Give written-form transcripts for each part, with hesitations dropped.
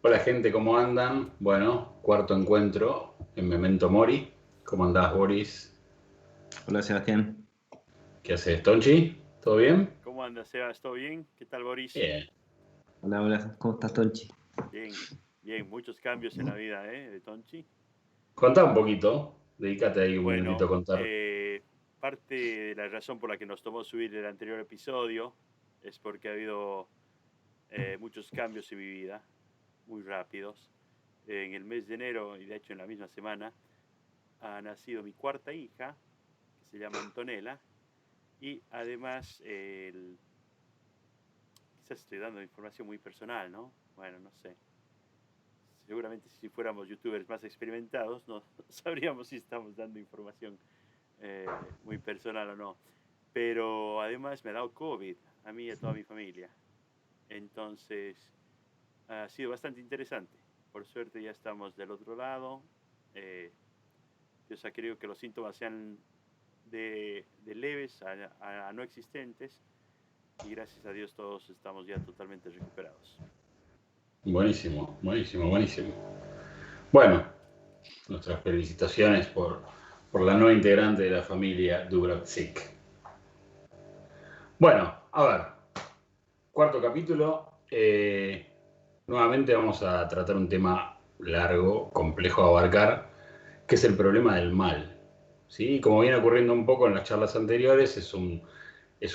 Hola gente, ¿cómo andan? Bueno, cuarto encuentro en Memento Mori. ¿Cómo andás, Boris? Hola Sebastián. ¿Qué haces, Tonchi? ¿Todo bien? ¿Cómo andas, Sebas? ¿Todo bien? ¿Qué tal, Boris? Bien. Hola, hola. ¿Cómo estás, Tonchi? Bien, bien. Muchos cambios en la vida, de Tonchi. Contá un poquito, dedícate ahí un minutito Bueno, a contar. parte de la razón por la que nos tomó subir el anterior episodio es porque ha habido muchos cambios en mi vida, muy rápidos. En el mes de enero, y de hecho en la misma semana, ha nacido mi cuarta hija, que se llama Antonella, y además, quizás estoy dando información muy personal, ¿no? Bueno, no sé. Seguramente si fuéramos youtubers más experimentados no sabríamos si estamos dando información muy personal o no. Pero además me ha dado COVID a mí y a toda mi familia. Entonces ha sido bastante interesante. Por suerte ya estamos del otro lado. Eh, Dios ha querido que los síntomas sean de leves a no existentes y gracias a Dios todos estamos ya totalmente recuperados. Buenísimo, buenísimo, buenísimo. Bueno, nuestras felicitaciones por la nueva integrante de la familia Dubravsik. Bueno, a ver, cuarto capítulo. Nuevamente vamos a tratar un tema largo, complejo de abarcar, que es el problema del mal. ¿Sí? Como viene ocurriendo un poco en las charlas anteriores, es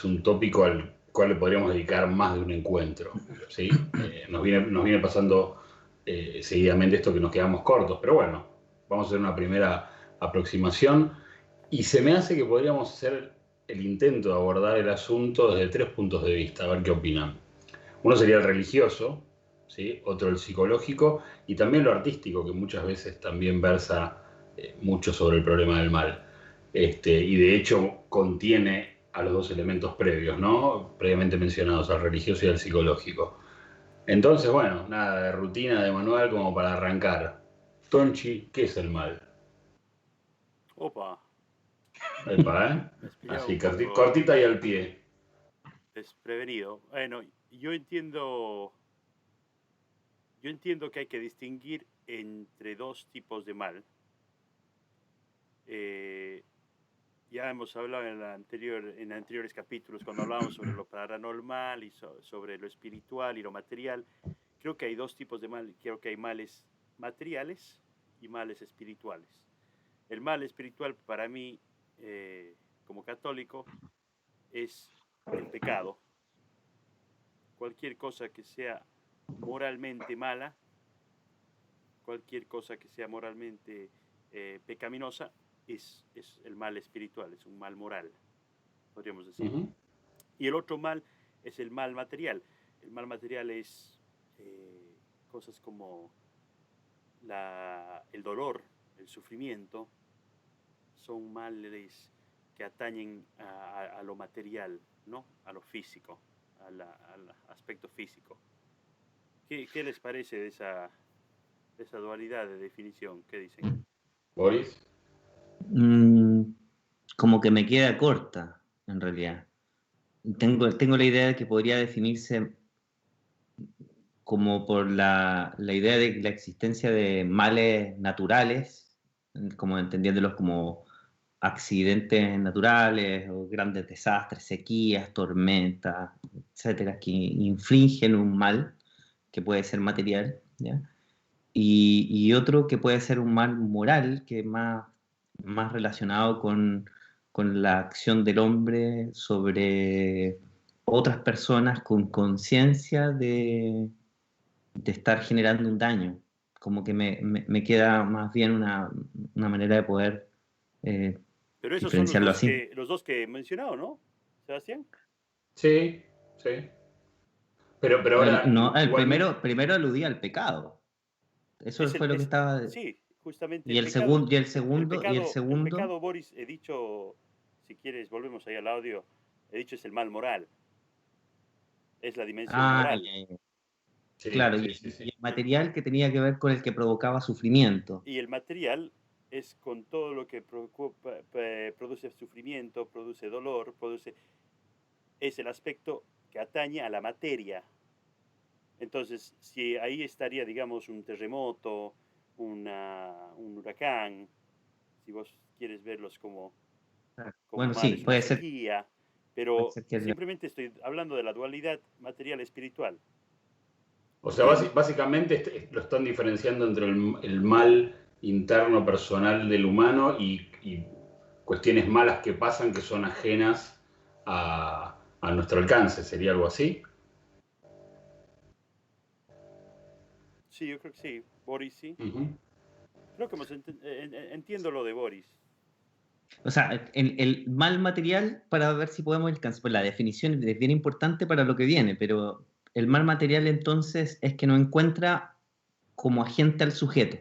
un tópico al cual le podríamos dedicar más de un encuentro. ¿Sí? Nos viene pasando seguidamente esto que nos quedamos cortos, pero bueno, vamos a hacer una primera aproximación y se me hace que podríamos hacer el intento de abordar el asunto desde tres puntos de vista, a ver qué opinan. Uno sería el religioso, ¿sí? Otro el psicológico y también lo artístico, que muchas veces también versa mucho sobre el problema del mal. Y de hecho contiene a los dos elementos previos, ¿no? Previamente mencionados, al religioso y al psicológico. Entonces, bueno, nada de rutina, de manual como para arrancar. Tonchi, ¿qué es el mal? Opa, Epa, ¿eh? me has pillado Así, un poco cortita y al pie. desprevenido. Bueno, yo entiendo que hay que distinguir entre dos tipos de mal. Eh, ya hemos hablado en anteriores capítulos, cuando hablábamos sobre lo paranormal y sobre lo espiritual y lo material. Creo que hay dos tipos de mal. Creo que hay males materiales y males espirituales. El mal espiritual para mí, como católico, es el pecado. Cualquier cosa que sea moralmente mala, cualquier cosa que sea moralmente pecaminosa, es el mal espiritual, es un mal moral, podríamos decir. Ujú. Y el otro mal es el mal material. El mal material es cosas como el dolor, el sufrimiento, son males que atañen a lo material, ¿no? A lo físico, al aspecto físico. ¿Qué les parece de esa dualidad de definición? ¿Qué dicen? Boris. Mm, Como que me queda corta, en realidad. Tengo la idea de que podría definirse como por la idea de la existencia de males naturales, como entendiéndolos como accidentes naturales o grandes desastres, sequías, tormentas, etcétera, que infligen un mal que puede ser material, ¿ya? Y otro que puede ser un mal moral, que es más relacionado con la acción del hombre sobre otras personas con conciencia de estar generando un daño. Como que me queda más bien una manera de poder eh, Pero esos son los diferenciarlo dos así. que, los dos que he mencionado, ¿no, Sebastián? Sí, sí. Pero ahora, No, el igualmente, primero aludía al pecado. Eso Es el, fue lo que es, estaba. sí, justamente Y el el pecado, segundo, y el el segundo, y el pecado, el segundo. pecado, Boris, he dicho, si quieres, volvemos ahí al audio, he dicho es el mal moral, es la dimensión Ah, moral. ya, ya. sí, Claro, sí, sí, y sí. el material que tenía que ver con el que provocaba sufrimiento. Y el material es con todo lo que produce sufrimiento, produce dolor, es el aspecto que atañe a la materia. Entonces, si ahí estaría, digamos, un terremoto, un huracán, si vos quieres verlos como Bueno, sí, males, una puede ser, sequía, puede pero ser que simplemente estoy hablando de la dualidad material-espiritual. O sea, básicamente lo están diferenciando entre el mal interno personal del humano y cuestiones malas que pasan que son ajenas a nuestro alcance. ¿Sería algo así? Sí, yo creo que sí, Boris, sí. Ujú. Creo que entiendo lo de Boris. o sea, el mal material, para ver si podemos alcanzar, pues la definición es bien importante para lo que viene, pero el mal material entonces es que no encuentra como agente al sujeto.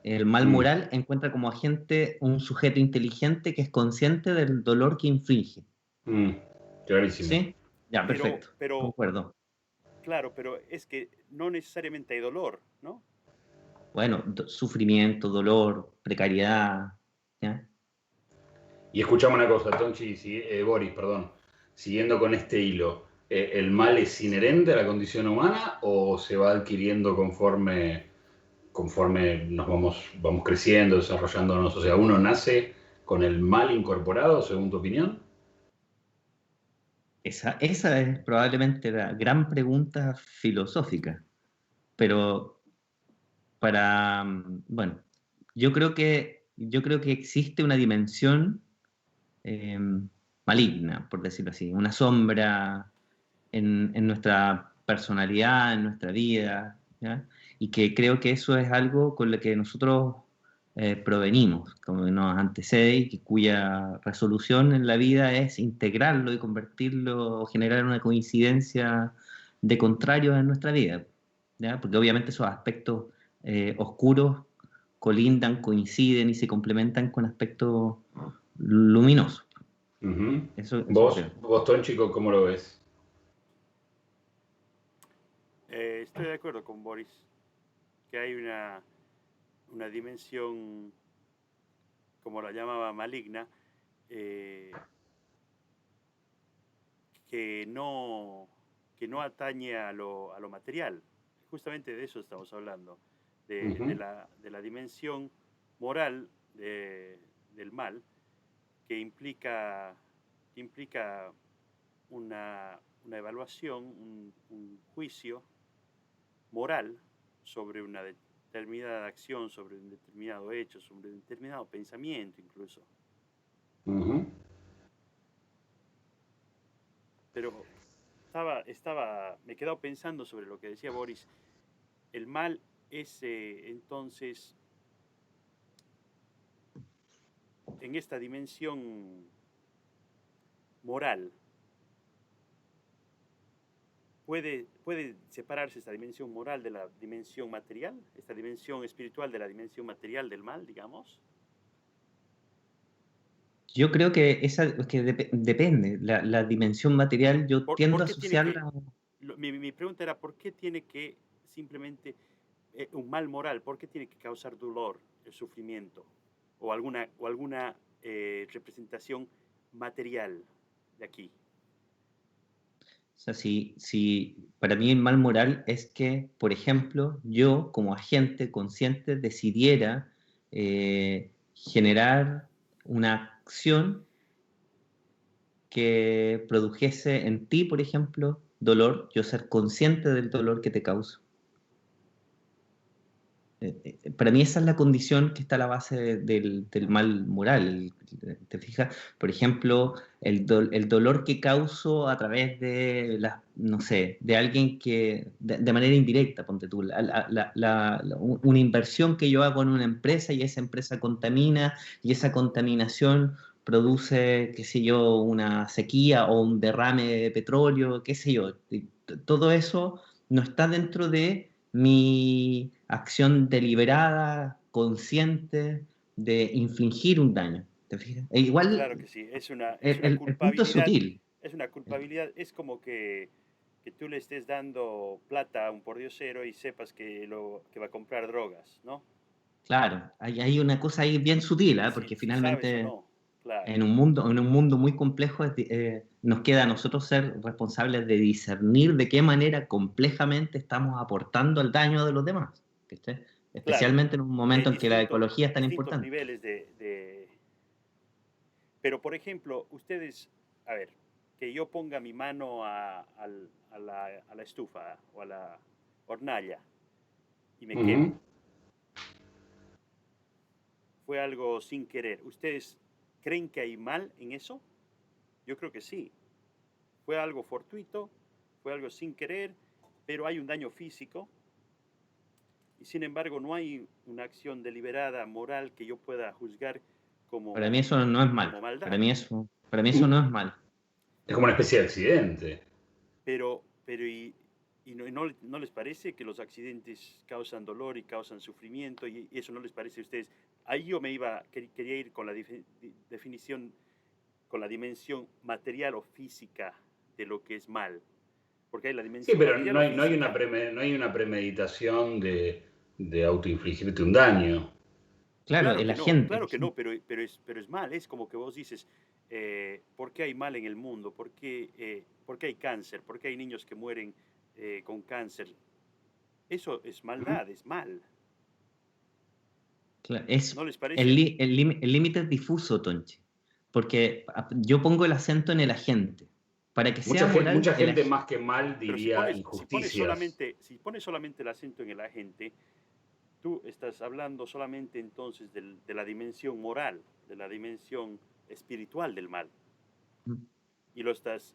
El mal Mm, moral encuentra como agente un sujeto inteligente que es consciente del dolor que inflige. mm, clarísimo. ¿Sí? Ya, perfecto. Pero, Concuerdo. claro, pero es que no necesariamente hay dolor, ¿no? Bueno, sufrimiento, dolor, precariedad. ¿Ya? Y escuchame una cosa, Tonchi, Boris, perdón, siguiendo con este hilo, ¿el mal es inherente a la condición humana o se va adquiriendo conforme vamos creciendo, desarrollándonos? O sea, ¿uno nace con el mal incorporado, según tu opinión? Esa es probablemente la gran pregunta filosófica. Pero bueno, yo creo que existe una dimensión eh, maligna, por decirlo así, una sombra en nuestra personalidad, en nuestra vida, ¿ya? Y que creo que eso es algo con lo que nosotros provenimos, como que nos antecede y cuya resolución en la vida es integrarlo y convertirlo o generar una coincidencia de contrarios en nuestra vida, ¿ya? Porque obviamente esos aspectos oscuros colindan, coinciden y se complementan con aspectos luminosos. Ujú. Eso ¿Vos, creo. vos, Tonchi, cómo lo ves? Estoy de acuerdo con Boris, que hay una dimensión, como la llamaba, maligna, eh, que no, que no atañe a lo material. Justamente de eso estamos hablando, Ujú, de la dimensión moral del mal, que implica una evaluación, un juicio moral sobre una determinada acción, sobre un determinado hecho, sobre un determinado pensamiento incluso. ujú. Pero me he quedado pensando sobre lo que decía Boris. El mal es entonces, en esta dimensión moral, ¿puede separarse esta dimensión moral de la dimensión material? ¿Esta dimensión espiritual de la dimensión material del mal, digamos? Yo creo que depende. La dimensión material yo tiendo ¿Por a qué tiene que, asociarla. mi pregunta era, ¿por qué tiene que simplemente un mal moral, por qué tiene que causar dolor, sufrimiento o alguna representación material de aquí? O sea, si para mí el mal moral es que, por ejemplo, yo como agente consciente decidiera generar una acción que produjese en ti, por ejemplo, dolor, yo ser consciente del dolor que te causo. Para mí esa es la condición que está a la base del mal moral. ¿Te fijas? Por ejemplo, el dolor que causo a través de, no sé, de alguien que, de manera indirecta, ponte tú, una inversión que yo hago en una empresa y esa empresa contamina y esa contaminación produce, qué sé yo, una sequía o un derrame de petróleo, qué sé yo. Todo eso no está dentro de mi acción deliberada, consciente de infligir un daño. ¿Te fijas? E igual Claro que sí, es el, una el punto es culpabilidad, sutil. es como que tú le estés dando plata a un pordiosero y sepas que va a comprar drogas, ¿no? Claro, hay una cosa ahí bien sutil, ¿eh? Si, Porque si sabes o finalmente no, Claro, En un mundo muy complejo nos queda a nosotros ser responsables de discernir de qué manera complejamente estamos aportando al daño de los demás, ¿viste? claro. Especialmente en un Y hay momento en que la ecología es tan distintos importante. niveles Pero, por ejemplo, ustedes, a ver, que yo ponga mi mano a la estufa o a la hornalla y me queme. Ujú. Fue algo sin querer. ¿Ustedes creen que hay mal en eso? Yo creo que sí. Fue algo fortuito, fue algo sin querer, pero hay un daño físico y sin embargo no hay una acción deliberada, moral, que yo pueda juzgar Para mí como, eso no es como mal. maldad. Para mí eso no es mal. Es como una especie de accidente. ¿No les parece que los accidentes causan dolor y causan sufrimiento y eso no les parece a ustedes? Ahí yo quería ir con la definición, con la dimensión material o física de lo que es mal. Porque hay la Sí, dimensión pero material o física. no hay una premeditación de autoinfligirte un daño. Claro, el agente. Claro que no, pero es mal. Es como que vos dices, ¿por qué hay mal en el mundo? ¿Por qué hay cáncer? ¿Por qué hay niños que mueren con cáncer? Eso es Ujú. maldad, es mal. ¿No Es les parece? el límite es difuso, Tonchi, porque yo pongo el acento en el agente. Para que sea moral, Mucha gente más que mal Pero diría injusticias. si pones solamente el acento en el agente, tú estás hablando solamente entonces de la dimensión moral, de la dimensión espiritual del mal. Y lo estás,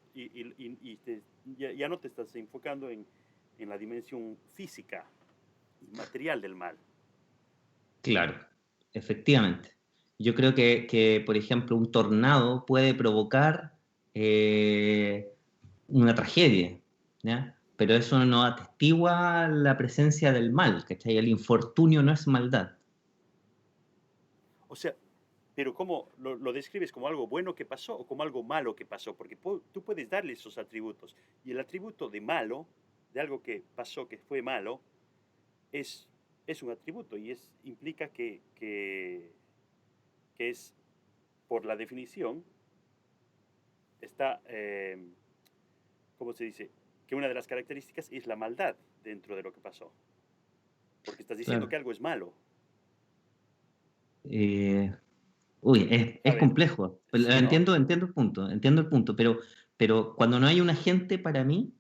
ya no te estás enfocando en la dimensión física y material del mal. claro, efectivamente. Yo creo por ejemplo, un tornado puede provocar una tragedia, ¿ya? Pero eso no atestigua la presencia del mal, ¿cachai? El infortunio no es maldad. O sea, pero ¿cómo lo describes como algo bueno que pasó o como algo malo que pasó? Porque tú puedes darle esos atributos. Y el atributo de malo, de algo que pasó que fue malo, es, es un atributo y implica que es, por la definición, está, ¿cómo se dice? Que una de las características es la maldad dentro de lo que pasó. Porque estás diciendo Claro. que algo es malo. Eh, A es ver, complejo. sí, ¿no? Entiendo el punto, pero cuando no hay un agente para mí,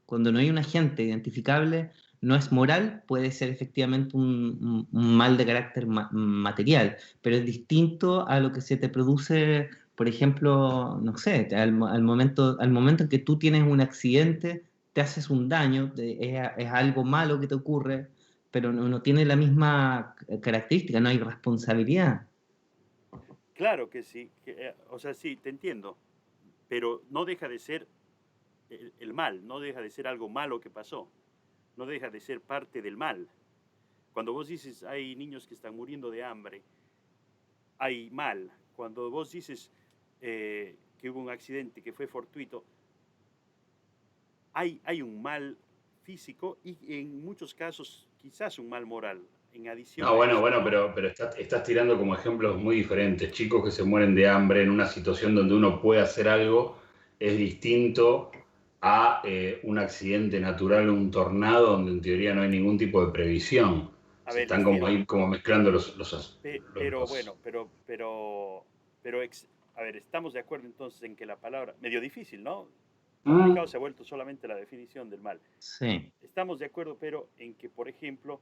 cuando no hay un agente identificable, no es moral, puede ser efectivamente un mal de carácter material, pero es distinto a lo que se te produce, por ejemplo, no sé, al momento en que tú tienes un accidente, te haces un daño, es algo malo que te ocurre, pero no tiene la misma característica, no hay responsabilidad. Claro que sí. O sea, sí, te entiendo. Pero no deja de ser el mal, no deja de ser algo malo que pasó. No deja de ser parte del mal. Cuando vos dices hay niños que están muriendo de hambre, hay mal. Cuando vos dices que hubo un accidente que fue fortuito, hay un mal físico y en muchos casos quizás un mal moral en adición No, a bueno, eso, bueno, ¿no? pero estás tirando como ejemplos muy diferentes. Chicos que se mueren de hambre en una situación donde uno puede hacer algo es distinto a un accidente natural, un tornado, donde en teoría no hay ningún tipo de previsión. A Se ver, están les como tiro, ahí como mezclando pero bueno, a ver, estamos de acuerdo entonces en que la palabra, medio difícil, ¿no? Mm, Complicado se ha vuelto solamente la definición del mal. Sí, Estamos de acuerdo, pero en que, por ejemplo,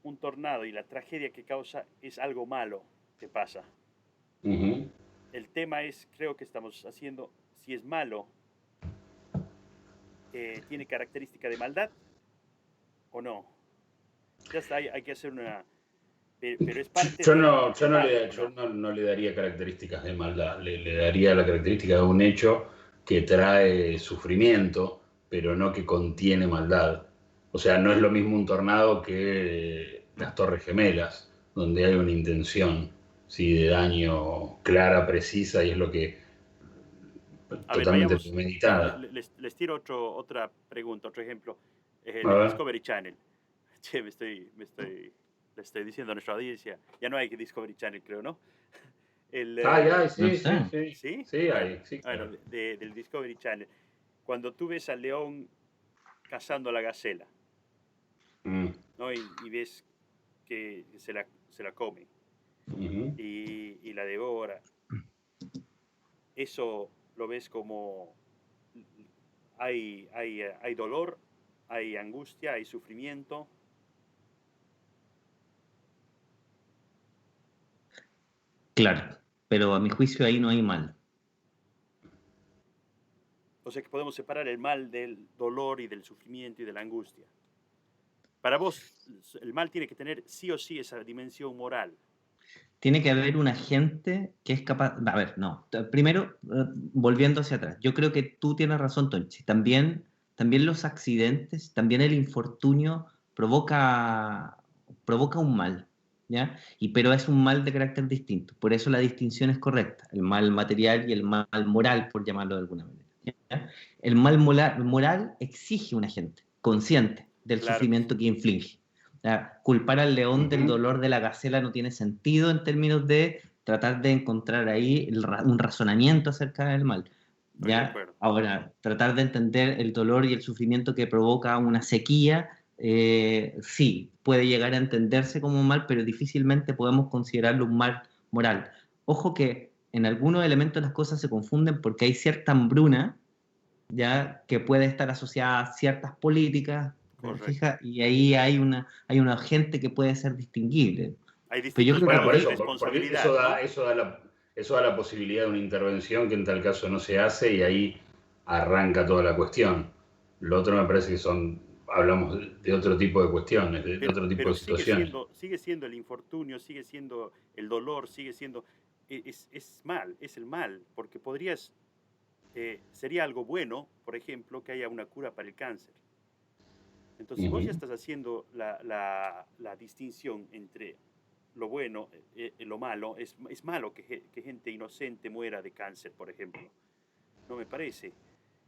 un tornado y la tragedia que causa es algo malo que pasa. ujú. El tema es, creo que estamos haciendo, si es malo, tiene característica de maldad o no. Ya está, hay que hacer una, pero es parte del mal, ¿o Yo no? no le daría características de maldad, le daría la característica de un hecho que trae sufrimiento, pero no que contiene maldad. O sea, no es lo mismo un tornado que las Torres Gemelas, donde hay una intención, sí, de daño clara, precisa, y es lo que A ver, totalmente vayamos, premeditada. les tiro otra pregunta, otro ejemplo, A del ver. Discovery Channel. Che, le estoy diciendo a nuestra audiencia, ya no hay Discovery Channel, creo, ¿no? El, Ay, ay, No sí, sí, sé. sí. ¿sí? Sí, hay, sí, Bueno, claro. del Discovery Channel. Cuando tú ves al león cazando a la gacela, Mm, ¿no? Y ves que se la come ujú. y la devora. Eso lo ves como hay dolor, hay angustia, hay sufrimiento. Claro, pero a mi juicio ahí no hay mal. O sea que podemos separar el mal del dolor y del sufrimiento y de la angustia. Para vos, el mal tiene que tener sí o sí esa dimensión moral. Tiene que haber un agente que es capaz. A ver, no. Primero, volviendo hacia atrás, yo creo que tú tienes razón, Tonchi. También los accidentes, también el infortunio provoca un mal, ¿ya? Pero es un mal de carácter distinto. Por eso la distinción es correcta: el mal material y el mal moral, por llamarlo de alguna manera. ¿Ya? El mal moral exige un agente consciente del Claro que sí. sufrimiento que inflige. Sea, culpar al león del Ujú. dolor de la gacela no tiene sentido en términos de tratar de encontrar ahí un razonamiento acerca del mal. Estoy de ¿Ya? acuerdo. Ahora, tratar de entender el dolor y el sufrimiento que provoca una sequía, sí, puede llegar a entenderse como un mal, pero difícilmente podemos considerarlo un mal moral. Ojo que en algunos elementos las cosas se confunden porque hay cierta hambruna ya que puede estar asociada a ciertas políticas, ¿te Correcto. fijas? Y ahí hay una gente que puede ser distinguible. Hay Pero yo distintos creo que Bueno, por por grados de ahí, eso, porque responsabilidad, ¿no? eso da la posibilidad de una intervención que en tal caso no se hace y ahí arranca toda la cuestión. Lo otro me parece que hablamos de otro tipo de cuestiones, de otro tipo Pero de situaciones. sigue siendo el infortunio, sigue siendo el dolor, sigue siendo... Es mal, es el mal, porque sería algo bueno, por ejemplo, que haya una cura para el cáncer. Entonces, si vos ya Ujú, estás haciendo la distinción entre lo bueno y lo malo, es malo que gente inocente muera de cáncer, por ejemplo. No me parece.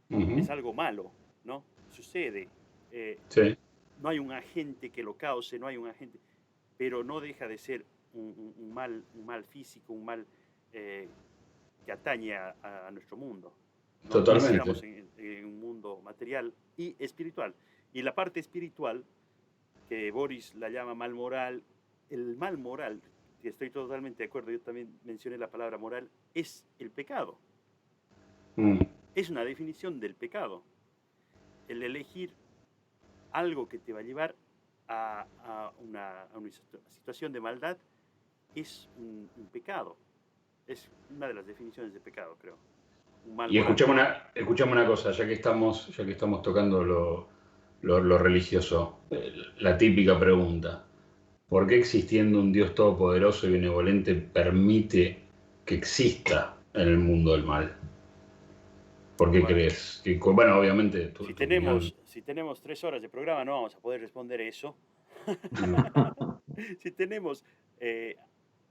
ujú. Es algo malo, ¿no? Sucede. Eh, Sí, no hay un agente que lo cause, no hay un agente, pero no deja de ser un mal físico, un mal eh, que atañe a nuestro mundo, ¿no? Porque totalmente. estamos en un mundo material y espiritual. Y la parte espiritual, que Boris la llama mal moral, el mal moral, que estoy totalmente de acuerdo, yo también mencioné la palabra moral, es el pecado. Mm. Es una definición del pecado. El elegir algo que te va a llevar a una situación de maldad es un pecado. Es una de las definiciones de pecado, creo. Un mal Y moral. escuchame una cosa, ya que estamos tocando lo religioso, la típica pregunta. ¿Por qué existiendo un Dios todopoderoso y benevolente permite que exista en el mundo el mal? ¿Por qué Bueno, crees? Bueno, obviamente tu opinión. si tenemos 3 horas de programa no vamos a poder responder eso. Mm, Si tenemos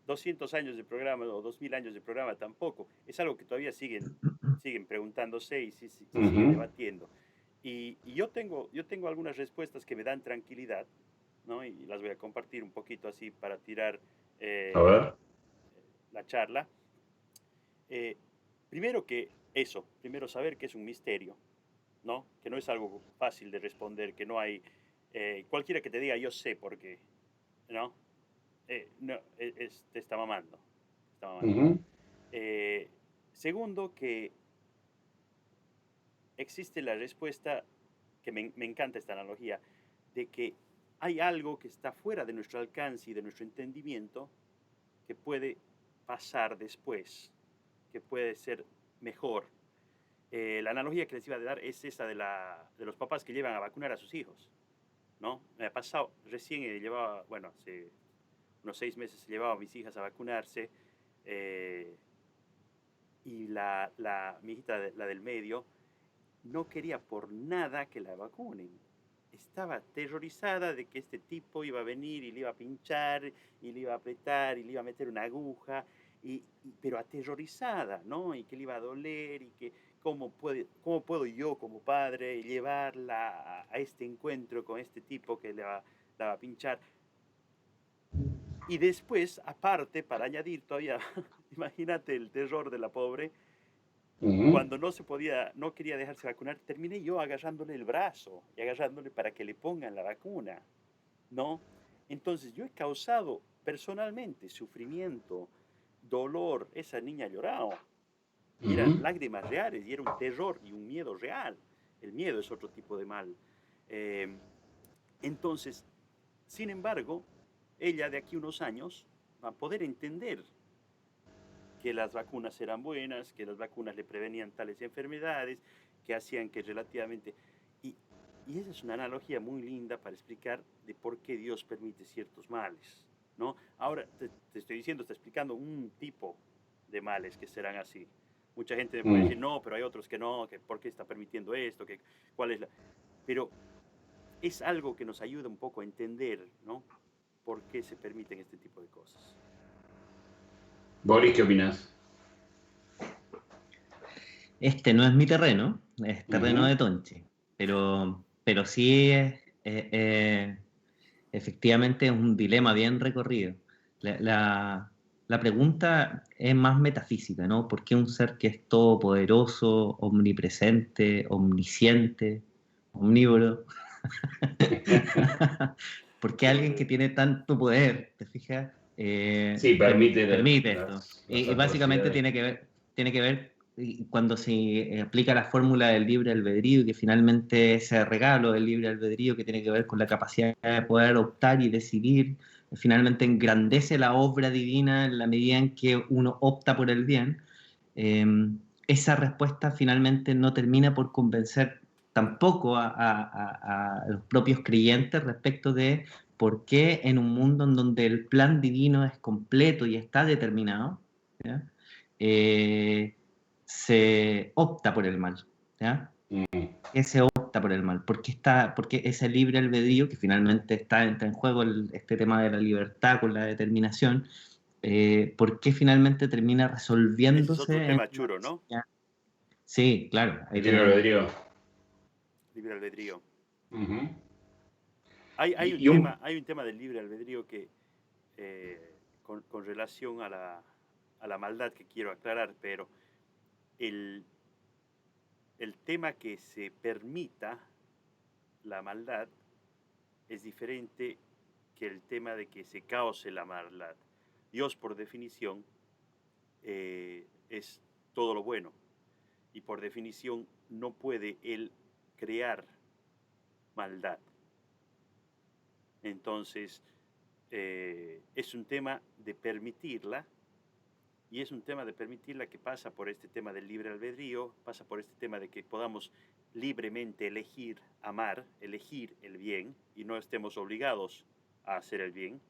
200 años de programa o 2000 años de programa tampoco. Es algo que todavía siguen preguntándose y se sigue ujú. debatiendo. Y yo tengo algunas respuestas que me dan tranquilidad, ¿no? Y las voy a compartir un poquito así para tirar A eh, ver. la charla. Eh, primero saber que es un misterio, ¿no? Que no es algo fácil de responder, que no hay cualquiera que te diga yo sé por qué, ¿no? No te está mamando, está mamando. Ujú. Eh, segundo, que existe la respuesta, que me encanta esta analogía, de que hay algo que está fuera de nuestro alcance y de nuestro entendimiento que puede pasar después, que puede ser mejor. La analogía que les iba a dar es esa de los papás que llevan a vacunar a sus hijos, ¿no? Me ha pasado, recién llevaba, bueno, hace unos 6 meses llevaba a mis hijas a vacunarse eh, y mi hijita, la del medio, no quería por nada que la vacunen. Estaba aterrorizada de que este tipo iba a venir y le iba a pinchar y le iba a apretar y le iba a meter una aguja, pero aterrorizada, ¿no? Y que le iba a doler y que cómo puedo yo como padre llevarla a este encuentro con este tipo que la va a pinchar. Y después, aparte, para añadir todavía, imagínate el terror de la pobre, cuando no quería dejarse vacunar, terminé yo agarrándole el brazo y agarrándole para que le pongan la vacuna, ¿no? Entonces yo he causado personalmente sufrimiento, dolor. Esa niña lloraba, y eran lágrimas reales, y era un terror y un miedo real. El miedo es otro tipo de mal. Eh, entonces, sin embargo, ella de aquí unos años va a poder entender que las vacunas eran buenas, que las vacunas le prevenían tales enfermedades, que hacían que relativamente... Y, y esa es una analogía muy linda para explicar de por qué Dios permite ciertos males, ¿no? Ahora te estoy diciendo, está explicando un tipo de males que serán así. Mucha gente me puede decir, no, pero hay otros que no, que por qué está permitiendo esto, que cuál es la... Pero es algo que nos ayuda un poco a entender, ¿no? Por qué se permiten este tipo de cosas. Boris, ¿qué opinas? Este no es mi terreno, es terreno de Tonchi, pero sí efectivamente es un dilema bien recorrido. La pregunta es más metafísica, ¿no? ¿Por qué un ser que es todopoderoso, omnipresente, omnisciente, omnívoro? ¿Por qué alguien que tiene tanto poder, te fijas, Sí, permite esto? las Y básicamente atrocidades. tiene que ver cuando se aplica la fórmula del libre albedrío, que finalmente ese regalo del libre albedrío que tiene que ver con la capacidad de poder optar y decidir, finalmente engrandece la obra divina en la medida en que uno opta por el bien. Eh, esa respuesta finalmente no termina por convencer tampoco a los propios creyentes respecto de por qué en un mundo en donde el plan divino es completo y está determinado, ¿ya? Se opta por el mal, ¿ya? Que se opta por el mal, porque ese libre albedrío, que finalmente entra en juego este tema de la libertad con la determinación, ¿por qué finalmente termina Ese es otro resolviéndose en tema una... churo, ¿no? Sí, claro, ahí Libre tenemos. albedrío. Libre albedrío. Uh-huh. Hay un Y un... tema del libre albedrío que, con relación a la maldad, que quiero aclarar, pero el, el tema que se permita la maldad es diferente que el tema de que se cause la maldad. Dios, por definición, es todo lo bueno, y por definición no puede Él crear maldad. Entonces, es un tema de permitirla, y es un tema de permitirla que pasa por este tema del libre albedrío, pasa por este tema de que podamos libremente elegir amar, elegir el bien, y no estemos obligados a hacer el bien.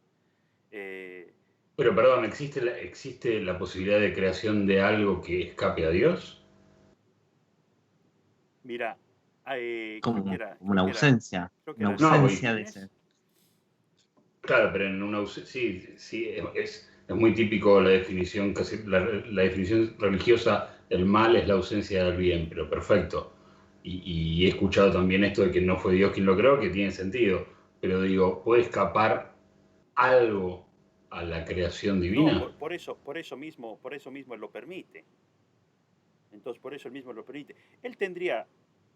Pero perdón, ¿existe la posibilidad de creación de algo que escape a Dios? Mira, Como una ausencia, creo que una era el libro No, de ausencia de ese. Génesis. claro, pero en una sí, sí, es muy típico la definición, casi la definición religiosa, el mal es la ausencia del bien, pero perfecto. Y he escuchado también esto de que no fue Dios quien lo creó, que tiene sentido, pero digo, ¿puede escapar algo a la creación No, divina? por eso mismo Él lo permite. Entonces, por eso Él mismo lo permite. Él tendría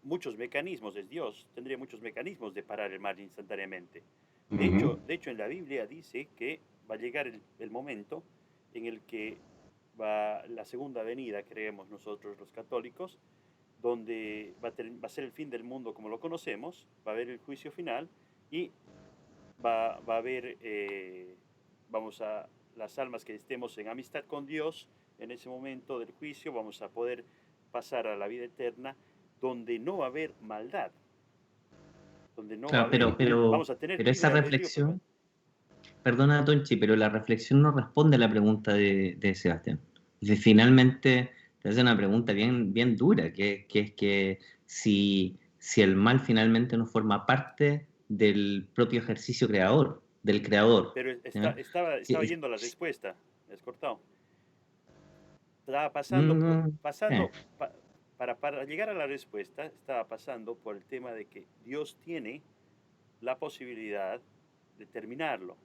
muchos mecanismos, es Dios, tendría muchos mecanismos de parar el mal instantáneamente. Uh-huh. De hecho, en la Biblia dice que va a llegar el momento en el que va la segunda venida, creemos nosotros los católicos, donde va a ser el fin del mundo como lo conocemos, va a haber el juicio final, y va a haber, vamos a, las almas que estemos en amistad con Dios, en ese momento del juicio vamos a poder pasar a la vida eterna, donde no va a haber maldad, donde no va a Claro, haber, vamos a tener pero esa libre albedrío, pero reflexión, perdona, Tonchi, pero la reflexión no responde a la pregunta de Sebastián. Dice, finalmente te hace una pregunta bien, bien dura, que es que si el mal finalmente no forma parte del propio ejercicio creador, del creador. pero ¿Ya? estaba Sí, yendo a la respuesta, me has cortado. Estaba no, pa- para llegar a la respuesta, estaba pasando por el tema de que Dios tiene la posibilidad de terminarlo.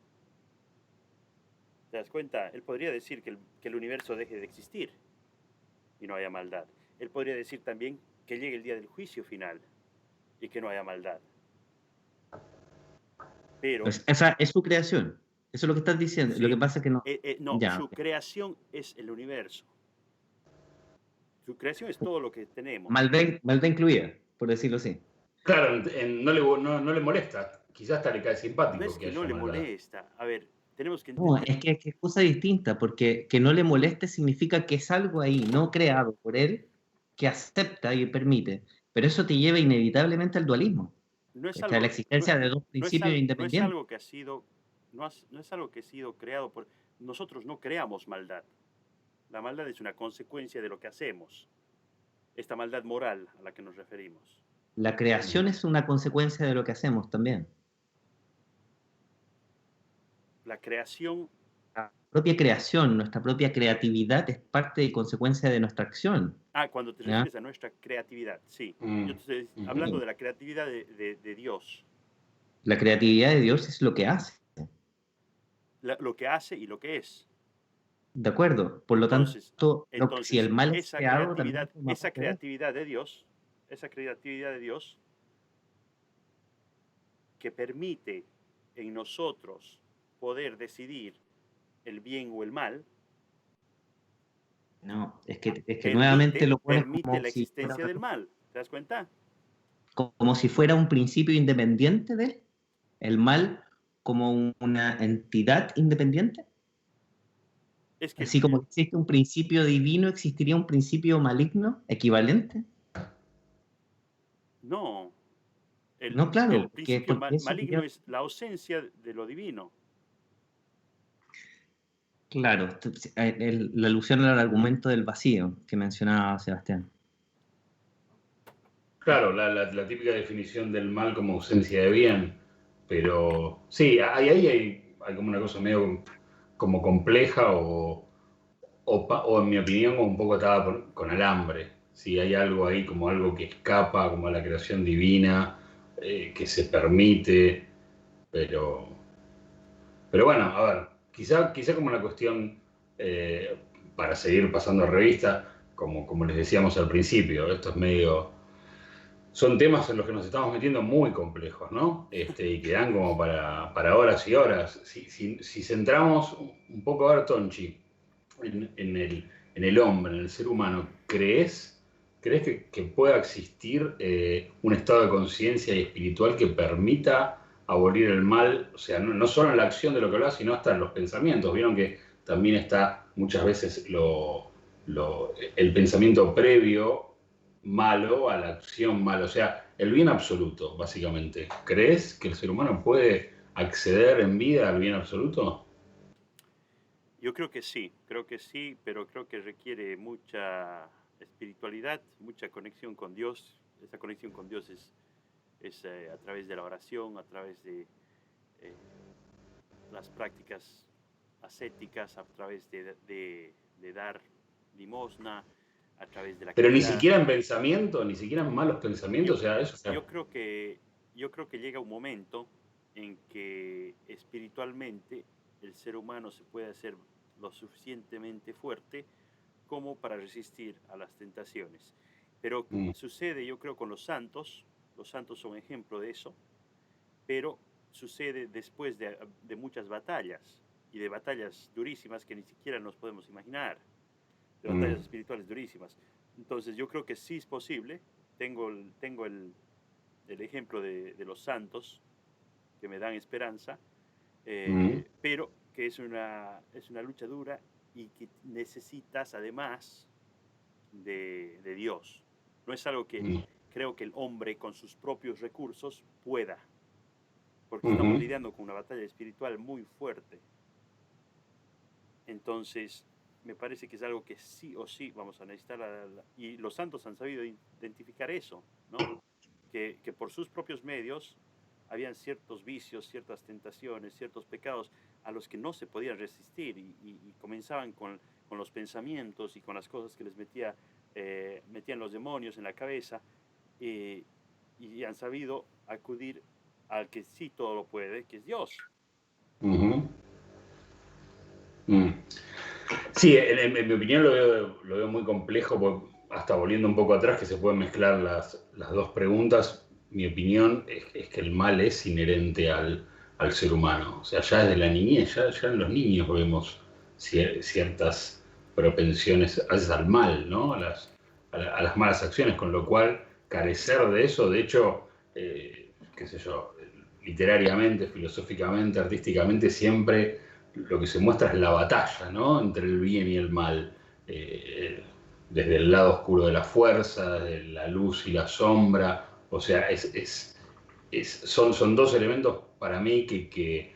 ¿Te das cuenta? Él podría decir que el universo deje de existir y no haya maldad. Él podría decir también que llegue el día del juicio final y que no haya maldad. Pero, Esa es su creación. Eso es lo que estás diciendo. Lo que sí, pasa es que no. no, Ya. su creación es el universo. Su creación es todo lo que tenemos. Maldad incluida, por decirlo así. Claro, no le molesta. Quizás hasta le cae No simpático es que que no haya le maldad. molesta. A ver, tenemos que No, entender. es que es cosa distinta, porque que no le moleste significa que es algo ahí, no creado por él, que acepta y permite. Pero eso te lleva inevitablemente al dualismo. No es Está la algo, existencia de dos principios no es independientes. algo que ha sido, no es algo que ha sido creado por. Nosotros no creamos maldad. La maldad es una consecuencia de lo que hacemos. Esta maldad moral a la que nos referimos. La creación es una consecuencia de lo que hacemos también. La creación, La propia creación, nuestra propia creatividad es parte y consecuencia de nuestra acción. cuando te ¿Ya? refieres a nuestra creatividad, sí. Mm, Yo te estoy hablando ujú. de la creatividad de Dios. La creatividad de Dios es lo que hace. Lo que hace y lo que es. ¿De acuerdo? Por lo Entonces, tanto, si el mal es creado, también forma esa parte de él. creatividad de Dios, esa creatividad de Dios que permite en nosotros poder decidir el bien o el mal, No, es que nuevamente lo pones permite la existencia del mal. ¿Te das cuenta? como si fuera un principio independiente de él. El mal como una entidad independiente. Es que Así como existe un principio divino, existiría un principio maligno equivalente. no, No, claro, el principio porque eso maligno sería, es la ausencia de lo divino. claro, la alusión al argumento del vacío que mencionaba Sebastián. Claro, la típica definición del mal como ausencia de bien. Pero sí, hay como una cosa medio como compleja o en mi opinión, como un poco atada con alambre. Sí, hay algo ahí, como algo que escapa, como a la creación divina, que se permite, pero, pero bueno, a ver, quizá como una cuestión, eh, para seguir pasando revista, como les decíamos al principio, esto es medio. Son temas en los que nos estamos metiendo muy complejos, ¿no? Y que dan como para horas y horas. Si centramos un poco a ver, Tonchi, en el hombre, en el ser humano, ¿crees que pueda existir un estado de conciencia y espiritual que permita abolir el mal? O sea, no solo en la acción de lo que habla, sino hasta en los pensamientos. Vieron que también está muchas veces el pensamiento previo malo a la acción mala. O sea, el bien absoluto, básicamente. ¿Crees que el ser humano puede acceder en vida al bien absoluto? Yo creo que sí, pero creo que requiere mucha espiritualidad, mucha conexión con Dios. Esa conexión con Dios es a través de la oración, a través de eh, las prácticas ascéticas, a través de dar limosna, a través de la Pero ni caridad. siquiera en pensamiento, ni siquiera en malos Yo, pensamientos, o sea, eso. O sea, yo, creo que, yo creo que llega un momento en que espiritualmente el ser humano se puede hacer lo suficientemente fuerte como para resistir a las tentaciones. Pero mm, sucede, yo creo, con los santos son ejemplo de eso, pero sucede después de muchas batallas y de batallas durísimas que ni siquiera nos podemos imaginar, de mm, batallas espirituales durísimas. Entonces yo creo que sí es posible, tengo el ejemplo de los santos que me dan esperanza, mm, pero que es una lucha dura y que necesitas además de Dios. No es algo que mm, creo que el hombre con sus propios recursos pueda, porque estamos ujú. lidiando con una batalla espiritual muy fuerte. Entonces, me parece que es algo que sí o sí vamos a necesitar. Y los santos han sabido identificar eso, ¿no? Que por sus propios medios habían ciertos vicios, ciertas tentaciones, ciertos pecados a los que no se podían resistir y comenzaban con los pensamientos y con las cosas que les metían los demonios en la cabeza y han sabido acudir al que sí todo lo puede, que es Dios. Ujú. Mm. Sí, en mi opinión lo veo muy complejo, porque hasta volviendo un poco atrás, que se pueden mezclar las dos preguntas. Mi opinión es que el mal es inherente al ser humano. O sea, ya desde la niñez, ya en los niños vemos ciertas propensiones a veces al mal, ¿no? A las malas acciones, con lo cual carecer de eso, de hecho, qué sé yo, literariamente, filosóficamente, artísticamente, siempre lo que se muestra es la batalla, ¿no? Entre el bien y el mal. Eh, Desde el lado oscuro de la fuerza, de la luz y la sombra. O sea, son dos elementos para mí que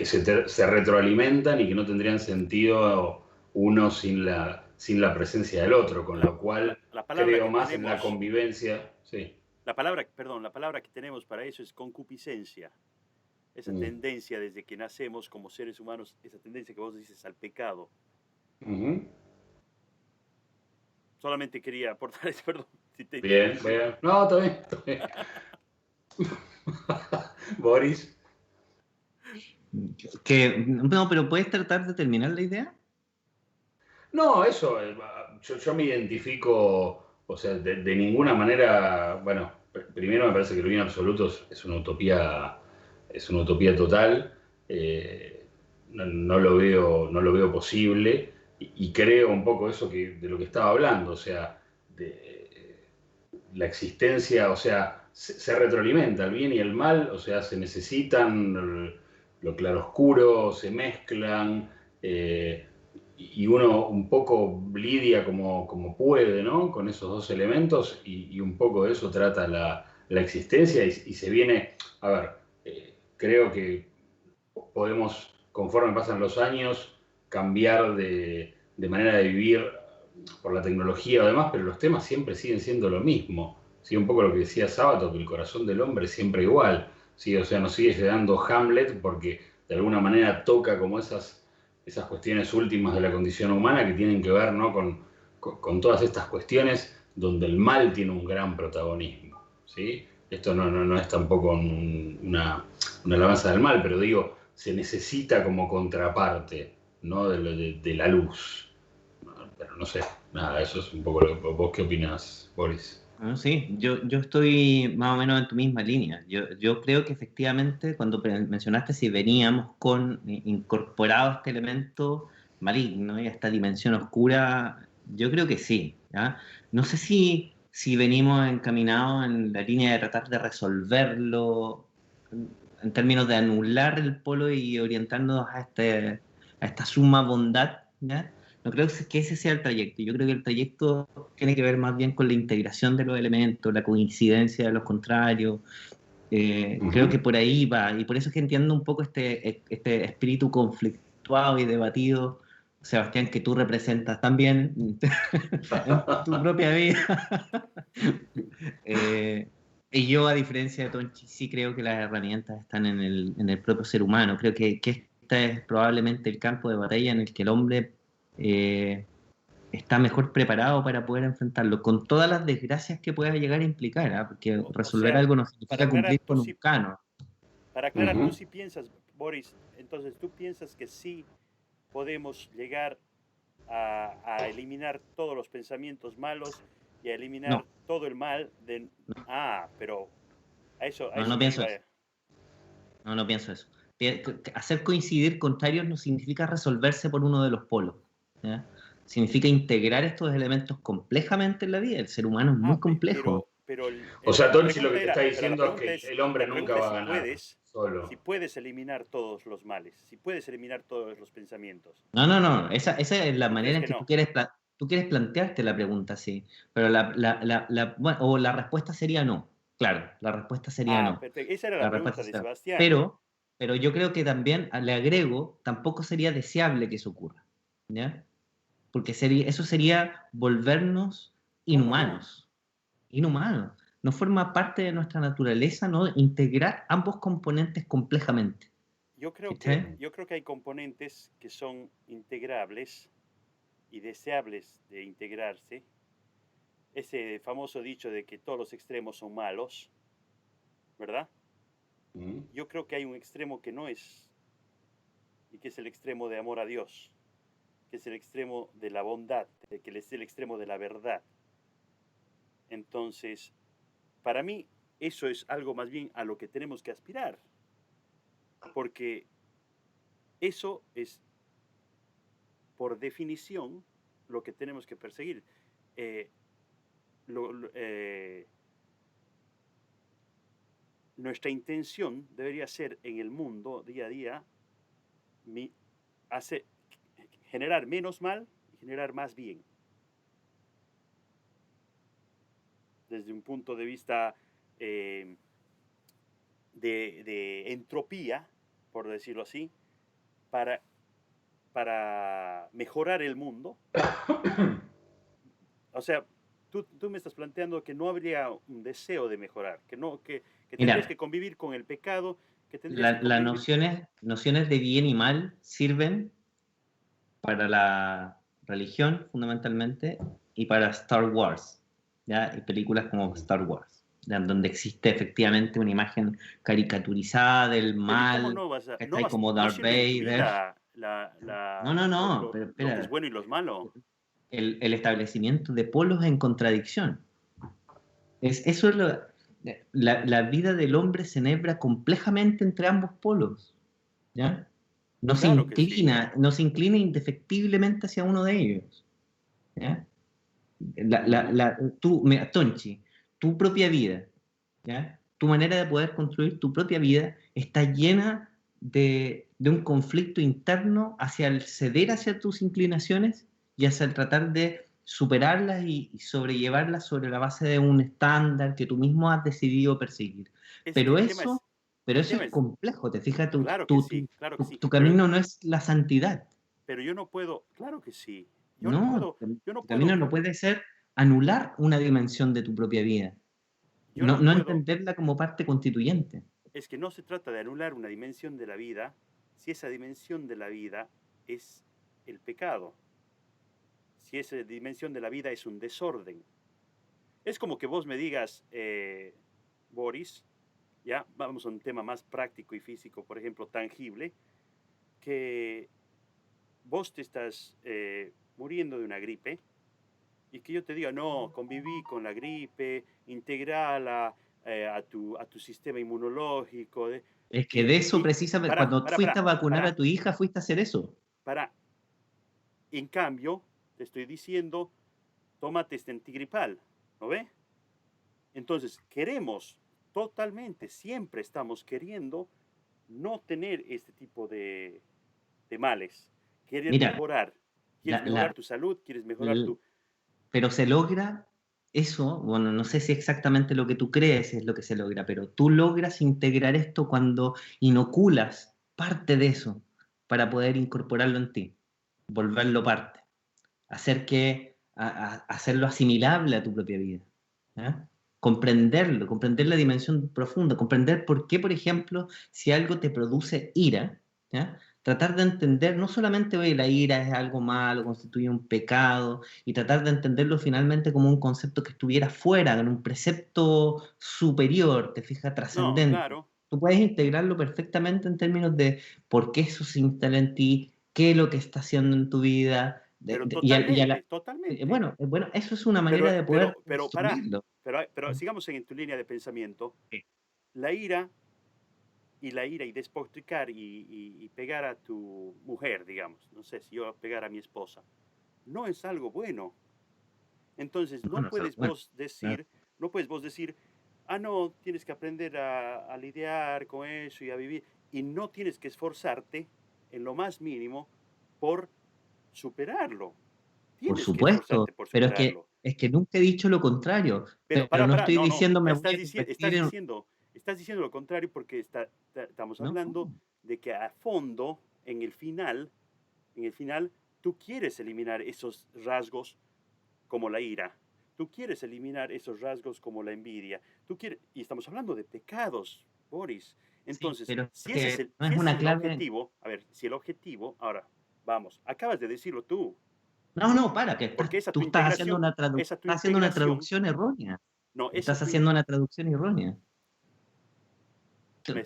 se retroalimentan y que no tendrían sentido uno sin la presencia del otro, con lo cual La palabra creo que más en la tenemos, convivencia. Sí. la palabra que tenemos para eso es concupiscencia. Esa Mm. tendencia desde que nacemos como seres humanos, esa tendencia que vos dices al pecado. Ujú. Solamente quería aportar eso, perdón, si te Bien, interrumpí. bien. No, está bien, está bien. Boris. No, pero ¿puedes tratar de terminar la idea? No, eso, yo me identifico, o sea, de ninguna manera, bueno, primero me parece que el bien absoluto es una utopía total. No lo veo posible, y creo un poco eso de lo que estaba hablando, o sea, de la existencia, o sea, se retroalimenta el bien y el mal, o sea, se necesitan, lo claroscuro, se mezclan. Y uno un poco lidia como puede, ¿no? Con esos dos elementos, y un poco de eso trata la existencia, y se viene, a ver, creo que podemos, conforme pasan los años, cambiar de manera de vivir por la tecnología o demás, pero los temas siempre siguen siendo lo mismo. ¿Sí? Un poco lo que decía Sábato, que el corazón del hombre es siempre igual. ¿Sí? O sea, nos sigue llegando Hamlet porque de alguna manera toca como esas cuestiones últimas de la condición humana, que tienen que ver, ¿no? con todas estas cuestiones donde el mal tiene un gran protagonismo. ¿Sí? Esto no es tampoco una alabanza del mal, pero digo, se necesita como contraparte, ¿no? De la luz. Pero no sé, nada, eso es un poco lo que... ¿Vos qué opinás, Boris? Ah, sí, yo estoy más o menos en tu misma línea. Yo creo que efectivamente cuando mencionaste si veníamos con incorporado este elemento maligno y esta dimensión oscura, yo creo que sí, ¿ya? No sé si venimos encaminados en la línea de tratar de resolverlo en términos de anular el polo y orientarnos a esta suma bondad, ¿ya? No creo que ese sea el trayecto. Yo creo que el trayecto tiene que ver más bien con la integración de los elementos, la coincidencia de los contrarios. Creo que Ujú. por ahí va, y por eso es que entiendo un poco este espíritu conflictuado y debatido, Sebastián, que tú representas también en tu propia vida. Eh, y yo, a diferencia de Tonchi, sí creo que las herramientas están en el propio ser humano. Creo que este es probablemente el campo de batalla en el que el hombre eh, está mejor preparado para poder enfrentarlo, con todas las desgracias que pueda llegar a implicar, ¿ah? Porque O resolver sea, algo no para significa aclarar, cumplir con un canon. tú Ujú. sí piensas, Boris, entonces tú piensas que sí podemos llegar a eliminar todos los pensamientos malos y a eliminar No, todo el mal de... Ah, pero a no, eso no me pienso iba. eso. No, no pienso eso. Hacer coincidir contrarios no significa resolverse por uno de los polos, ¿ya? Significa integrar estos elementos complejamente en la vida. El ser humano es muy complejo. Pero O sea, la Tonchi lo que pregunta te está era, pero diciendo es que el hombre la nunca pregunta es va a ganar si solo. puedes eliminar todos los males, si puedes eliminar todos los pensamientos. No, no, no. Esa es la ¿Tú crees manera en que que no? tú quieres plantearte la pregunta, sí. Pero bueno, o la respuesta sería no. Claro, la respuesta sería Ah, no. perfecto. Esa era la La respuesta pregunta de sería no. Sebastián. Pero yo creo que también le agrego, tampoco sería deseable que eso ocurra, ¿ya? Porque eso sería volvernos ¿Cómo no? inhumanos. Inhumanos. No forma parte de nuestra naturaleza, ¿no? Integrar ambos componentes complejamente. ¿Cachai? Yo creo que hay componentes que son integrables y deseables de integrarse. Ese famoso dicho de que todos los extremos son malos, ¿verdad? ¿Mm? Yo creo que hay un extremo que no es y que es el extremo de amor a Dios, que es el extremo de la bondad, que es el extremo de la verdad. Entonces, para mí, eso es algo más bien a lo que tenemos que aspirar, porque eso es, por definición, lo que tenemos que perseguir. Nuestra intención debería ser en el mundo, día a día, generar menos mal y generar más bien. Desde un punto de vista de entropía, por decirlo así, para mejorar el mundo. O sea, tú me estás planteando que no habría un deseo de mejorar, que tendrías Mira, que convivir con el pecado, que tendrías que las convivir... nociones de bien y mal sirven para la religión, fundamentalmente, y para Star Wars, ¿ya? Y películas como Star Wars, ¿ya? Donde existe efectivamente una imagen caricaturizada del Pero ¿y cómo mal, no vas a... que No, está ahí como no Darth sirve en tu Vader. vida No, pero lo que es espera, bueno y lo malo? el establecimiento de polos en contradicción. Eso es la vida del hombre se enhebra complejamente entre ambos polos, ¿ya? Claro que sí. No se inclina indefectiblemente hacia uno de ellos, ¿ya? Mira, Tonchi, tu propia vida, ¿ya? Tu manera de poder construir tu propia vida está llena de un conflicto interno hacia el ceder hacia tus inclinaciones y hacia el tratar de superarlas y sobrellevarlas sobre la base de un estándar que tú mismo has decidido perseguir. Es que Pero el tema es... pero El eso tema es es... complejo, te fijas, Claro que sí, claro que sí. tu camino no es la santidad. Pero yo no puedo... Claro que sí. No, Yo no tu puedo camino no puede ser anular una dimensión de tu propia vida, yo no no puedo... entenderla como parte constituyente. Es que no se trata de anular una dimensión de la vida si esa dimensión de la vida es el pecado. Si esa dimensión de la vida es un desorden. Es como que vos me digas, Boris, ya vamos a un tema más práctico y físico, por ejemplo, tangible, que vos te estás muriendo de una gripe y que yo te diga, no, conviví con la gripe, integrala a tu sistema inmunológico. Es que de eso precisamente, cuando fuiste a vacunar a tu hija, fuiste a hacer eso. En cambio, te estoy diciendo, tómate este antigripal, ¿no ve? Entonces, queremos totalmente, siempre estamos queriendo no tener este tipo de males. Quieres Mira, mejorar. Quieres mejorar tu salud, quieres mejorar tu... Pero se logra eso, bueno, no sé si exactamente lo que tú crees es lo que se logra, pero tú logras integrar esto cuando inoculas parte de eso para poder incorporarlo en ti, volverlo parte, hacerlo asimilable a tu propia vida, ¿ya? Comprenderlo, comprender la dimensión profunda, comprender por qué, por ejemplo, si algo te produce ira, ¿ya? Tratar de entender, no solamente, oye, la ira es algo malo, constituye un pecado, y tratar de entenderlo finalmente como un concepto que estuviera fuera, en un precepto superior, te fijas, No, trascendente. claro. Tú puedes integrarlo perfectamente en términos de por qué eso se instala en ti, qué es lo que está haciendo en tu vida. Pero totalmente, totalmente. Bueno, eso es una manera de poder construirlo. Pero sigamos en tu línea de pensamiento. La ira y despotricar y pegar a tu mujer, digamos, no sé, si yo pegar a mi esposa, no es algo bueno. Entonces, no puedes vos decir, ah, no, tienes que aprender a lidiar con eso y a vivir, y no tienes que esforzarte en lo más mínimo por superarlo. Por Tienes que supuesto, esforzarte por pero superarlo. es que nunca he dicho lo contrario. Pero no estoy diciendo me voy a convertir en... Estás diciendo lo contrario porque estamos hablando de que a fondo, en el final, tú quieres eliminar esos rasgos como la ira. Tú quieres eliminar esos rasgos como la envidia. Y estamos hablando de pecados, Boris. Entonces, sí, pero si ese es el objetivo, a ver, si el objetivo, ahora, vamos, acabas de decirlo tú. Para, que Porque tú estás haciendo una traducción errónea. No, estás haciendo una traducción errónea. Me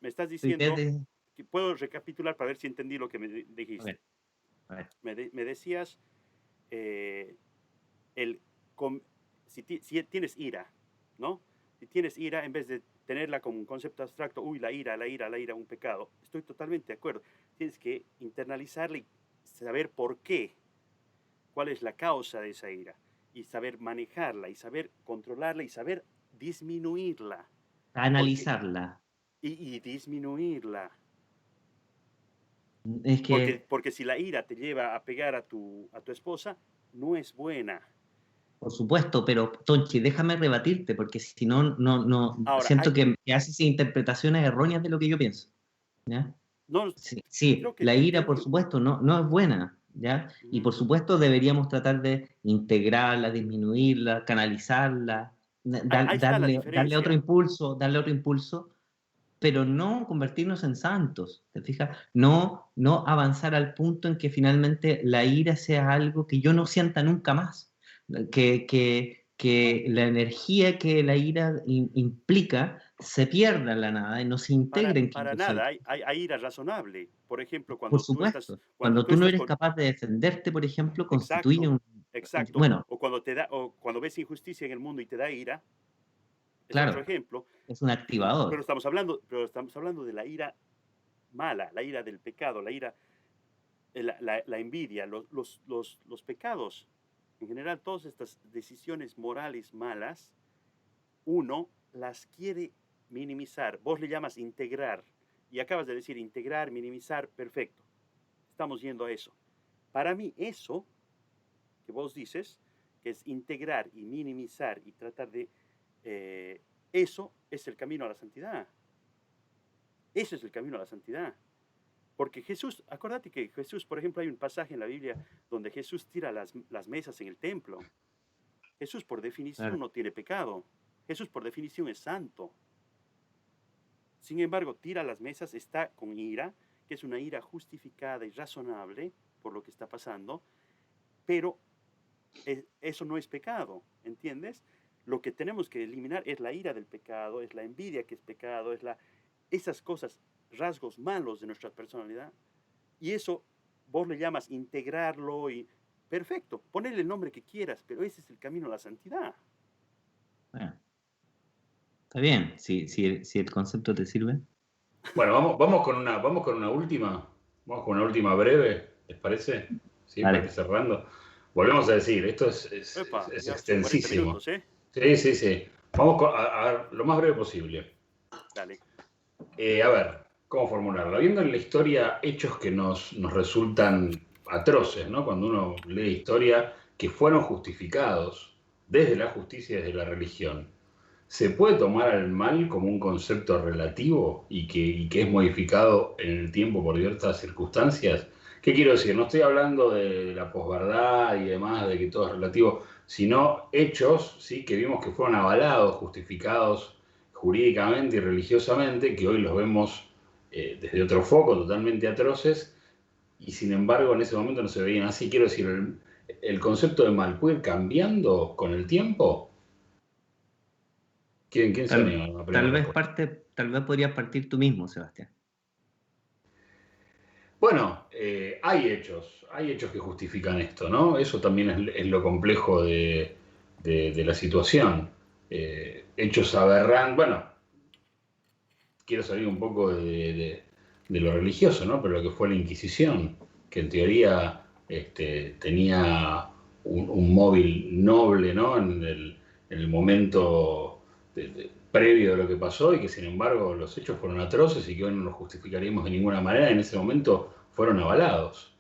estás diciendo puedo recapitular para ver si entendí lo que me dijiste. A ver. Me decías, si tienes ira, ¿no? Si tienes ira, en vez de tenerla como un concepto abstracto, uy, la ira, un pecado, estoy totalmente de acuerdo. Tienes que internalizarla y saber por qué, cuál es la causa de esa ira, y saber manejarla, y saber controlarla, y saber disminuirla. Analizarla. Y disminuirla. Es que, porque si la ira te lleva a pegar a tu esposa, no es buena. por supuesto, pero Tonchi, déjame rebatirte, porque si no, Ahora, siento que haces interpretaciones erróneas de lo que yo pienso. ¿Ya? no, Sí, creo que la te ira, por entendí. supuesto, no es buena, ¿ya? Y por supuesto deberíamos tratar de integrarla, disminuirla, canalizarla, Ahí está la darle diferencia. darle otro impulso, pero no convertirnos en santos, ¿te fijas? No avanzar al punto en que finalmente la ira sea algo que yo no sienta nunca más, que la energía que la ira implica se pierda en la nada y no se integre en quien Para yo soy. nada, hay ira razonable. Por ejemplo, Por supuesto, cuando cuando tú tú no estás eres con... capaz de defenderte, por ejemplo, constituye Exacto, un... exacto. Bueno, O cuando ves injusticia en el mundo y te da ira, es otro claro, ejemplo. es un activador. Pero estamos hablando de la ira mala, la ira del pecado, la ira, la envidia, los pecados. En general, todas estas decisiones morales malas, uno las quiere minimizar. Vos le llamas integrar. Y acabas de decir integrar, minimizar, perfecto. Estamos yendo a eso. Para mí, eso que vos dices, que es integrar y minimizar y tratar de... eso es el camino a la santidad. Eso es el camino a la santidad. Porque Jesús, acuérdate que Jesús, por ejemplo, hay un pasaje en la Biblia donde Jesús tira las mesas en el templo. Jesús por definición Claro. no tiene pecado. Jesús por definición es santo. Sin embargo, tira las mesas, está con ira, que es una ira justificada y razonable por lo que está pasando, pero eso no es pecado, ¿entiendes? Lo que tenemos que eliminar es la ira del pecado, es la envidia que es pecado, esas cosas, rasgos malos de nuestra personalidad. Y eso vos le llamas integrarlo y perfecto, ponle el nombre que quieras, pero ese es el camino a la santidad. Bueno, está bien, si el concepto te sirve. Bueno, vamos con una última breve, ¿les parece? Sí, para ir cerrando. Volvemos a decir, esto es Epa, ya son 40 extensísimo. minutos, ¿eh? Sí. Vamos a ver lo más breve posible. Dale. A ver, ¿cómo formularlo? Viendo en la historia hechos que nos resultan atroces, ¿no? Cuando uno lee historia que fueron justificados desde la justicia y desde la religión, ¿se puede tomar al mal como un concepto relativo y que es modificado en el tiempo por diversas circunstancias? ¿Qué quiero decir? No estoy hablando de la posverdad y demás, de que todo es relativo, sino hechos, ¿sí?, que vimos que fueron avalados, justificados jurídicamente y religiosamente, que hoy los vemos desde otro foco, totalmente atroces, y sin embargo en ese momento no se veían así. Quiero decir, el concepto de mal puede ir cambiando con el tiempo. ¿Quién se anima a la primera respuesta? Tal vez podrías partir tú mismo, Sebastián. Bueno, hay hechos que justifican esto, ¿no? Eso también es lo complejo de la situación. Hechos aberrantes, bueno, quiero salir un poco de lo religioso, ¿no? Pero lo que fue la Inquisición, que en teoría tenía un móvil noble, ¿no? En el momento previo de lo que pasó, y que sin embargo los hechos fueron atroces y que hoy no los justificaríamos de ninguna manera, en ese momento fueron avalados.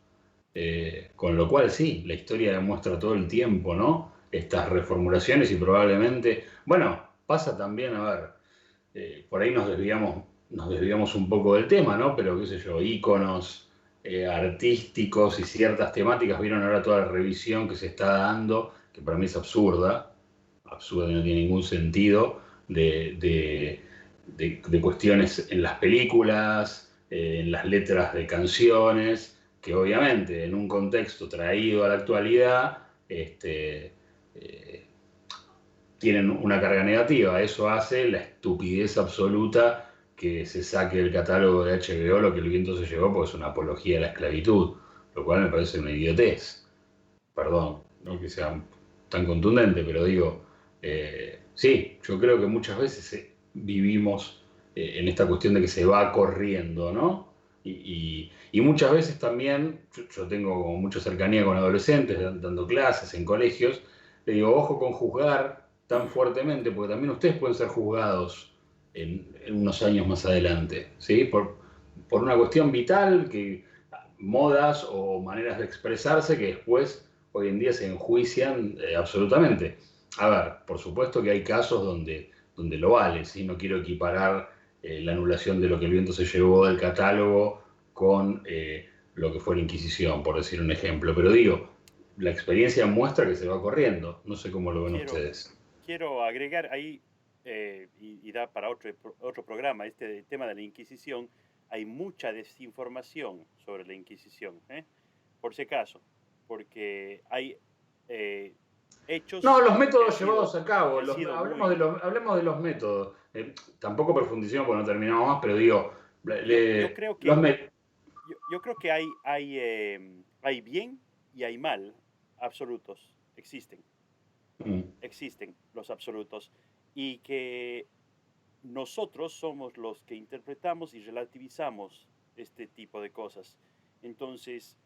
Con lo cual sí, la historia demuestra todo el tiempo, ¿no? Estas reformulaciones, y probablemente, bueno, pasa también, a ver, por ahí nos desviamos un poco del tema, ¿no? Pero qué sé yo, íconos artísticos y ciertas temáticas, vieron ahora toda la revisión que se está dando, que para mí es absurda y no tiene ningún sentido, de cuestiones en las películas, en las letras de canciones, que obviamente en un contexto traído a la actualidad, tienen una carga negativa. Eso hace la estupidez absoluta que se saque del catálogo de HBO Lo que el viento se llevó, porque es una apología a la esclavitud, lo cual me parece una idiotez. Perdón, no que sea tan contundente, pero digo, sí, yo creo que muchas veces vivimos en esta cuestión de que se va corriendo, ¿no? Y muchas veces también, yo tengo como mucha cercanía con adolescentes, dando clases en colegios, le digo, ojo con juzgar tan fuertemente, porque también ustedes pueden ser juzgados en unos años más adelante, ¿sí? Por una cuestión vital, que modas o maneras de expresarse que después, hoy en día, se enjuician absolutamente. A ver, por supuesto que hay casos donde lo vale, ¿sí? No quiero equiparar la anulación de Lo que el viento se llevó del catálogo con lo que fue la Inquisición, por decir un ejemplo, pero digo, la experiencia muestra que se va corriendo. No sé cómo lo ven ustedes. Quiero agregar ahí, y da para otro programa, este tema de la Inquisición. Hay mucha desinformación sobre la Inquisición, por si acaso, porque hay hechos... No, los métodos sido, llevados a cabo, hablemos de los métodos. Tampoco profundicemos porque no terminamos más, pero digo, yo creo los que, métodos. yo creo que hay bien y hay mal absolutos, existen los absolutos, y que nosotros somos los que interpretamos y relativizamos este tipo de cosas. Entonces,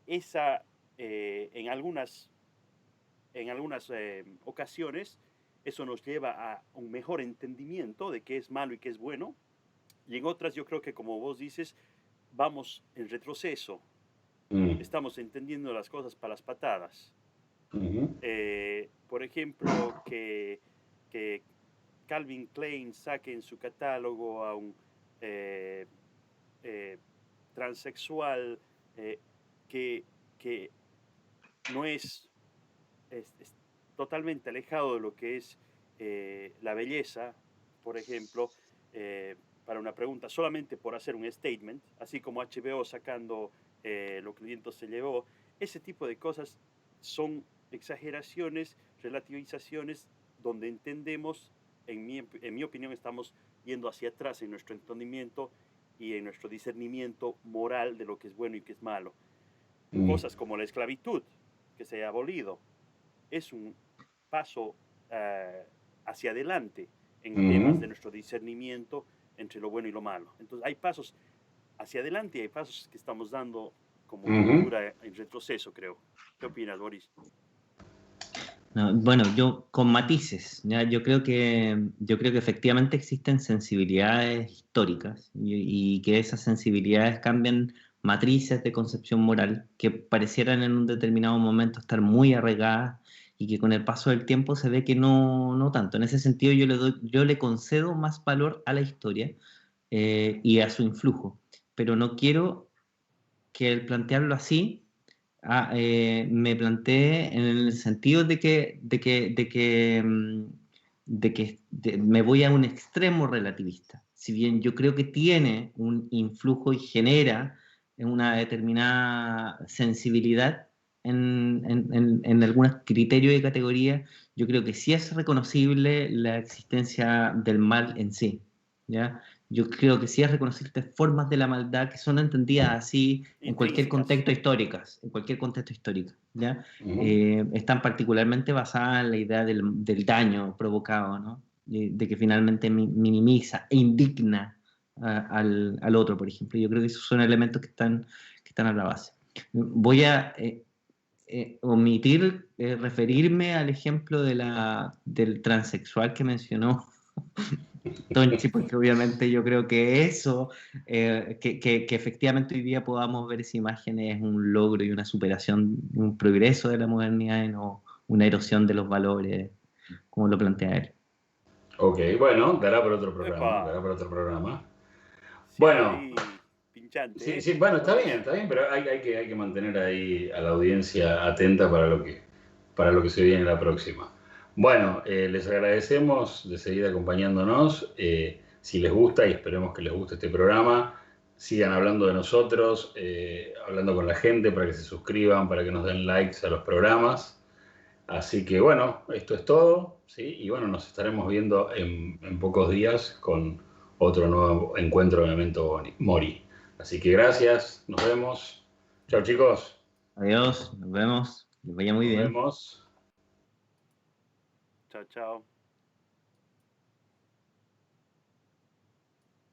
esa, en algunas ocasiones, eso nos lleva a un mejor entendimiento de qué es malo y qué es bueno, y en otras yo creo que, como vos dices, vamos en retroceso, estamos entendiendo las cosas para las patadas. Por ejemplo, que Calvin Klein saque en su catálogo a un transexual que no es totalmente alejado de lo que es la belleza, por ejemplo, para una pregunta, solamente por hacer un statement, así como HBO sacando Lo que el viento se llevó. Ese tipo de cosas son exageraciones, relativizaciones, donde entendemos, en mi opinión, estamos yendo hacia atrás en nuestro entendimiento y en nuestro discernimiento moral de lo que es bueno y que es malo. Cosas como la esclavitud, que se ha abolido, es un paso hacia adelante en temas de nuestro discernimiento entre lo bueno y lo malo. Entonces hay pasos hacia adelante y hay pasos que estamos dando como cultura en retroceso, creo. ¿Qué opinas, Boris? No, bueno, yo con matices, ¿ya? Yo creo que efectivamente existen sensibilidades históricas y que esas sensibilidades cambian matrices de concepción moral que parecieran en un determinado momento estar muy arraigadas y que con el paso del tiempo se ve que no tanto. En ese sentido yo le concedo más valor a la historia y a su influjo, pero no quiero que el plantearlo así me planteé en el sentido de que me voy a un extremo relativista. Si bien yo creo que tiene un influjo y genera una determinada sensibilidad en algunos criterios y categorías, yo creo que sí es reconocible la existencia del mal en sí, ¿ya? Yo creo que sí es reconocible formas de la maldad que son entendidas así en cualquier contexto histórico, ¿ya? Están particularmente basadas en la idea del daño provocado, ¿no? De que finalmente minimiza e indigna al otro, por ejemplo. Yo creo que esos son elementos que están a la base. Voy a omitir referirme al ejemplo del transexual que mencionó Tonchi, porque obviamente yo creo que eso, que efectivamente hoy día podamos ver esa imagen es un logro y una superación, un progreso de la modernidad y no una erosión de los valores, como lo plantea él. Ok, bueno, dará por otro programa. Bueno, pinchante, sí, bueno, está bien, pero hay que mantener ahí a la audiencia atenta para lo que se viene la próxima. Bueno, les agradecemos de seguir acompañándonos. Si les gusta, y esperemos que les guste este programa, sigan hablando de nosotros, hablando con la gente para que se suscriban, para que nos den likes a los programas. Así que bueno, esto es todo, ¿sí? Y bueno, nos estaremos viendo en pocos días con otro nuevo encuentro de Memento Mori. Así que gracias, nos vemos. Chao chicos. Adiós, nos vemos, les vaya muy Nos bien. vemos. Chao, chao.